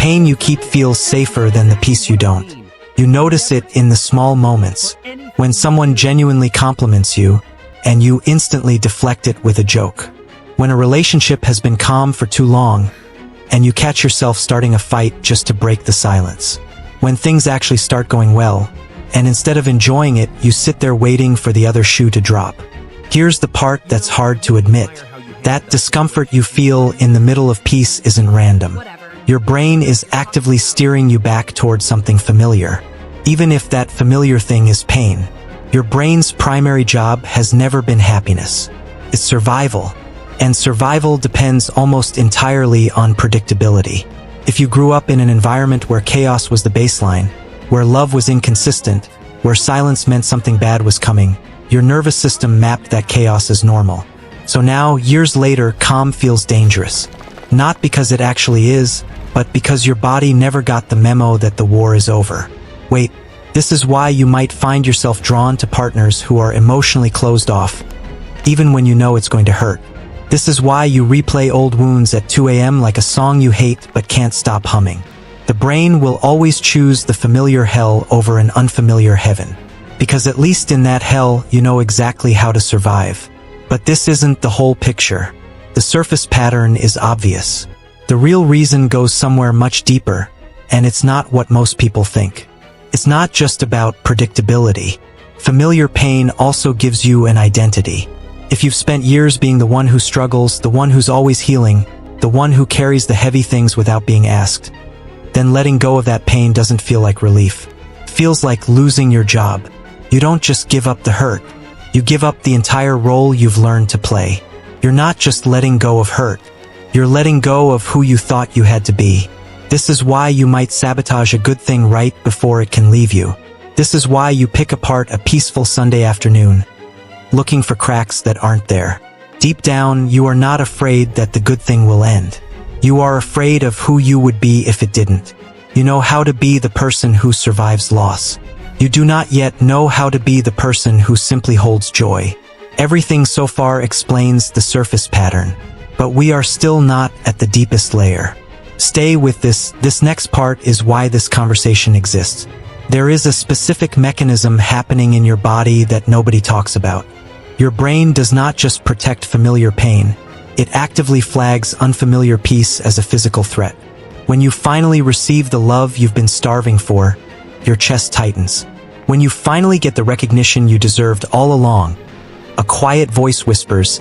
pain you keep feels safer than the peace you don't. You notice it in the small moments, when someone genuinely compliments you, and you instantly deflect it with a joke. When a relationship has been calm for too long, and you catch yourself starting a fight just to break the silence. When things actually start going well, and instead of enjoying it, you sit there waiting for the other shoe to drop. Here's the part that's hard to admit. That discomfort you feel in the middle of peace isn't random. Your brain is actively steering you back towards something familiar. Even if that familiar thing is pain. Your brain's primary job has never been happiness. It's survival. And survival depends almost entirely on predictability. If you grew up in an environment where chaos was the baseline, where love was inconsistent, where silence meant something bad was coming, your nervous system mapped that chaos as normal. So now, years later, calm feels dangerous. Not because it actually is, but because your body never got the memo that the war is over. Wait, this is why you might find yourself drawn to partners who are emotionally closed off, even when you know it's going to hurt. This is why you replay old wounds at 2 a.m. like a song you hate but can't stop humming. The brain will always choose the familiar hell over an unfamiliar heaven. Because at least in that hell, you know exactly how to survive. But this isn't the whole picture. The surface pattern is obvious. The real reason goes somewhere much deeper, and it's not what most people think. It's not just about predictability. Familiar pain also gives you an identity. If you've spent years being the one who struggles, the one who's always healing, the one who carries the heavy things without being asked, then letting go of that pain doesn't feel like relief. It feels like losing your job. You don't just give up the hurt. You give up the entire role you've learned to play. You're not just letting go of hurt. You're letting go of who you thought you had to be. This is why you might sabotage a good thing right before it can leave you. This is why you pick apart a peaceful Sunday afternoon, looking for cracks that aren't there. Deep down, you are not afraid that the good thing will end. You are afraid of who you would be if it didn't. You know how to be the person who survives loss. You do not yet know how to be the person who simply holds joy. Everything so far explains the surface pattern, but we are still not at the deepest layer. Stay with this. This next part is why this conversation exists. There is a specific mechanism happening in your body that nobody talks about. Your brain does not just protect familiar pain, it actively flags unfamiliar peace as a physical threat. When you finally receive the love you've been starving for, your chest tightens. When you finally get the recognition you deserved all along, a quiet voice whispers,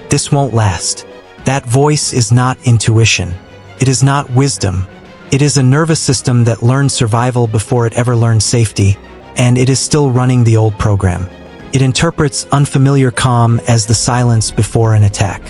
"This won't last." That voice is not intuition. It is not wisdom. It is a nervous system that learned survival before it ever learned safety, and it is still running the old program. It interprets unfamiliar calm as the silence before an attack.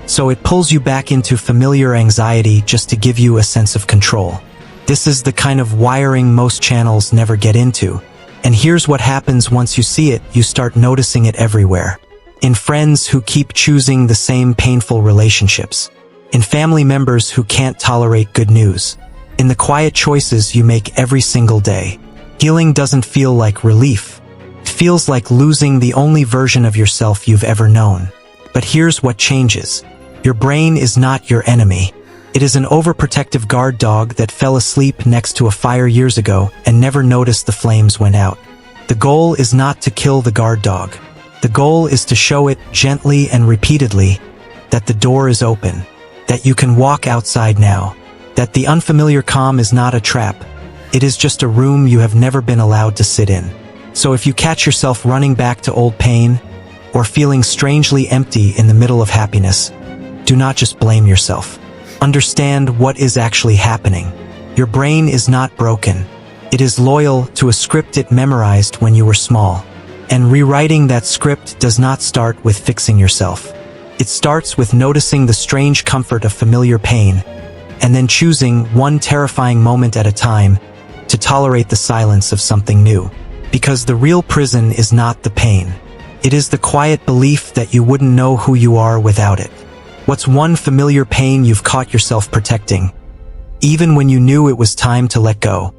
So it pulls you back into familiar anxiety just to give you a sense of control. This is the kind of wiring most channels never get into. And here's what happens once you see it: you start noticing it everywhere. In friends who keep choosing the same painful relationships. In family members who can't tolerate good news. In the quiet choices you make every single day. Healing doesn't feel like relief. It feels like losing the only version of yourself you've ever known. But here's what changes. Your brain is not your enemy. It is an overprotective guard dog that fell asleep next to a fire years ago and never noticed the flames went out. The goal is not to kill the guard dog. The goal is to show it gently and repeatedly that the door is open, that you can walk outside now, that the unfamiliar calm is not a trap. It is just a room you have never been allowed to sit in. So if you catch yourself running back to old pain or feeling strangely empty in the middle of happiness, do not just blame yourself. Understand what is actually happening. Your brain is not broken. It is loyal to a script it memorized when you were small. And rewriting that script does not start with fixing yourself. It starts with noticing the strange comfort of familiar pain, and then choosing one terrifying moment at a time to tolerate the silence of something new. Because the real prison is not the pain. It is the quiet belief that you wouldn't know who you are without it. What's one familiar pain you've caught yourself protecting, even when you knew it was time to let go?